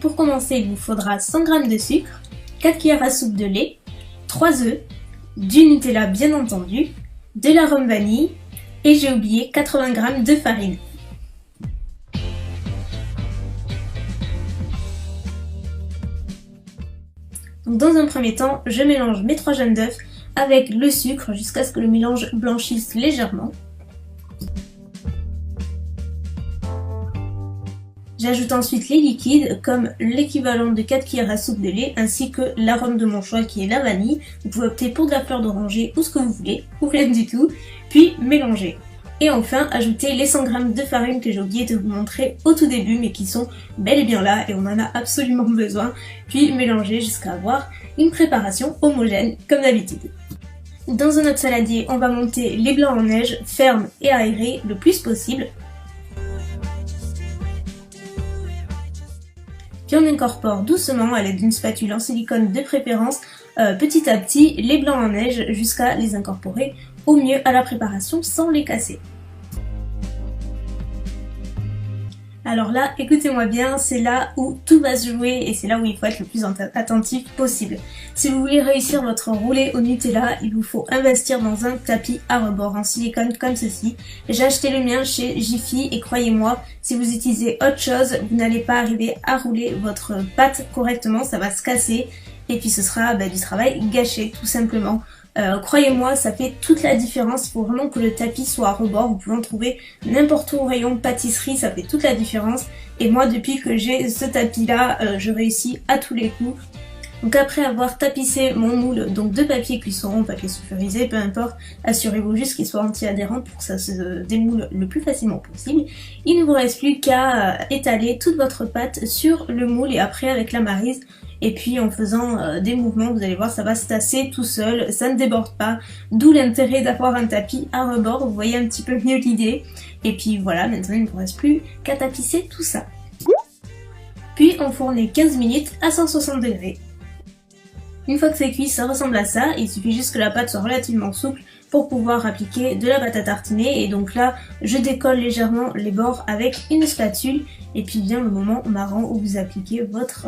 Pour commencer, il vous faudra 100 g de sucre, 4 cuillères à soupe de lait, 3 œufs, du Nutella bien entendu, de l'arôme vanille et j'ai oublié 80 g de farine. Donc dans un premier temps, je mélange mes 3 jaunes d'œufs avec le sucre jusqu'à ce que le mélange blanchisse légèrement. J'ajoute ensuite les liquides comme l'équivalent de 4 cuillères à soupe de lait ainsi que l'arôme de mon choix qui est la vanille. Vous pouvez opter pour de la fleur d'oranger ou ce que vous voulez, ou rien du tout, puis mélanger. Et enfin, ajouter les 100 g de farine que j'ai oublié de vous montrer au tout début mais qui sont bel et bien là et on en a absolument besoin. Puis mélanger jusqu'à avoir une préparation homogène comme d'habitude. Dans un autre saladier, on va monter les blancs en neige fermes et aérés le plus possible. Puis on incorpore doucement à l'aide d'une spatule en silicone de préférence petit à petit les blancs en neige jusqu'à les incorporer au mieux à la préparation sans les casser. Alors là, écoutez-moi bien, c'est là où tout va se jouer et c'est là où il faut être le plus attentif possible. Si vous voulez réussir votre roulé au Nutella, il vous faut investir dans un tapis à rebord en silicone comme ceci. J'ai acheté le mien chez Jiffy et croyez-moi, si vous utilisez autre chose, vous n'allez pas arriver à rouler votre pâte correctement, ça va se casser et puis ce sera du travail gâché tout simplement. Croyez-moi, ça fait toute la différence, il faut vraiment que le tapis soit à rebord, vous pouvez en trouver n'importe où au rayon pâtisserie, ça fait toute la différence. Et moi depuis que j'ai ce tapis là, je réussis à tous les coups. Donc après avoir tapissé mon moule donc de papier cuisson, papier sulfurisé, peu importe, assurez-vous juste qu'il soit anti-adhérent pour que ça se démoule le plus facilement possible. Il ne vous reste plus qu'à étaler toute votre pâte sur le moule et après avec la maryse. Et puis en faisant des mouvements, vous allez voir, ça va se tasser tout seul, ça ne déborde pas. D'où l'intérêt d'avoir un tapis à rebord, vous voyez un petit peu mieux l'idée. Et puis voilà, maintenant il ne vous reste plus qu'à tapisser tout ça. Puis enfourner 15 minutes à 160 degrés. Une fois que c'est cuit, ça ressemble à ça, il suffit juste que la pâte soit relativement souple pour pouvoir appliquer de la pâte à tartiner. Et donc là, je décolle légèrement les bords avec une spatule. Et puis vient le moment marrant où vous appliquez votre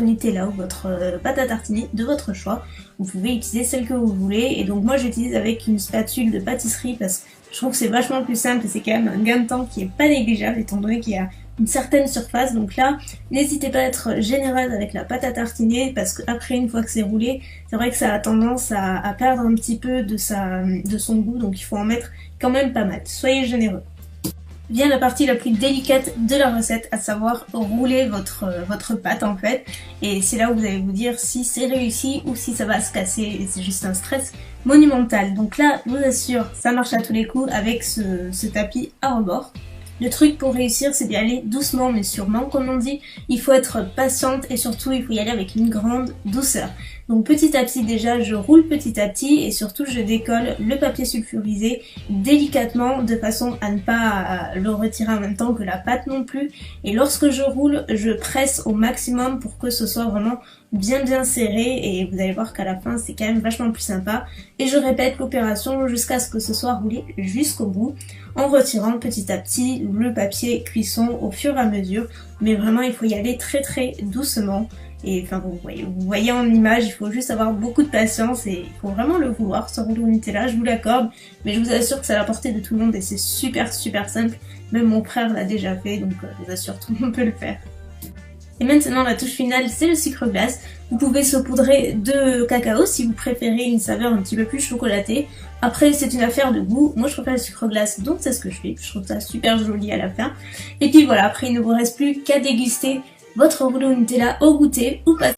Nutella ou votre pâte à tartiner de votre choix. Vous pouvez utiliser celle que vous voulez. Et donc moi j'utilise avec une spatule de pâtisserie parce que je trouve que c'est vachement plus simple et c'est quand même un gain de temps qui est pas négligeable étant donné qu'il y a une certaine surface. Donc là, n'hésitez pas à être généreuse avec la pâte à tartiner parce qu'après, une fois que c'est roulé, c'est vrai que ça a tendance à perdre un petit peu de son goût, donc il faut en mettre quand même pas mal. Soyez généreux. Vient la partie la plus délicate de la recette, à savoir rouler votre pâte en fait. Et c'est là où vous allez vous dire si c'est réussi ou si ça va se casser et c'est juste un stress monumental. Donc là, je vous assure, ça marche à tous les coups avec ce tapis à rebord. Le truc pour réussir, c'est d'y aller doucement mais sûrement, comme on dit. Il faut être patiente et surtout, il faut y aller avec une grande douceur. Donc petit à petit déjà, je roule petit à petit et surtout, je décolle le papier sulfurisé délicatement de façon à ne pas le retirer en même temps que la pâte non plus. Et lorsque je roule, je presse au maximum pour que ce soit vraiment bien serré et vous allez voir qu'à la fin, c'est quand même vachement plus sympa. Et je répète l'opération jusqu'à ce que ce soit roulé jusqu'au bout en retirant petit à petit le papier cuisson au fur et à mesure. Mais vraiment, il faut y aller très doucement. Et enfin, vous voyez en image, il faut juste avoir beaucoup de patience et il faut vraiment le vouloir, ce rouleau Nutella, je vous l'accorde. Mais je vous assure que c'est à la portée de tout le monde et c'est super simple. Même mon frère l'a déjà fait, donc je vous assure, tout le monde peut le faire. Et maintenant, la touche finale, c'est le sucre glace. Vous pouvez saupoudrer de cacao si vous préférez une saveur un petit peu plus chocolatée. Après, c'est une affaire de goût. Moi, je préfère le sucre glace, donc c'est ce que je fais. Je trouve ça super joli à la fin. Et puis voilà, après, il ne vous reste plus qu'à déguster votre rouleau Nutella au goûter ou pas.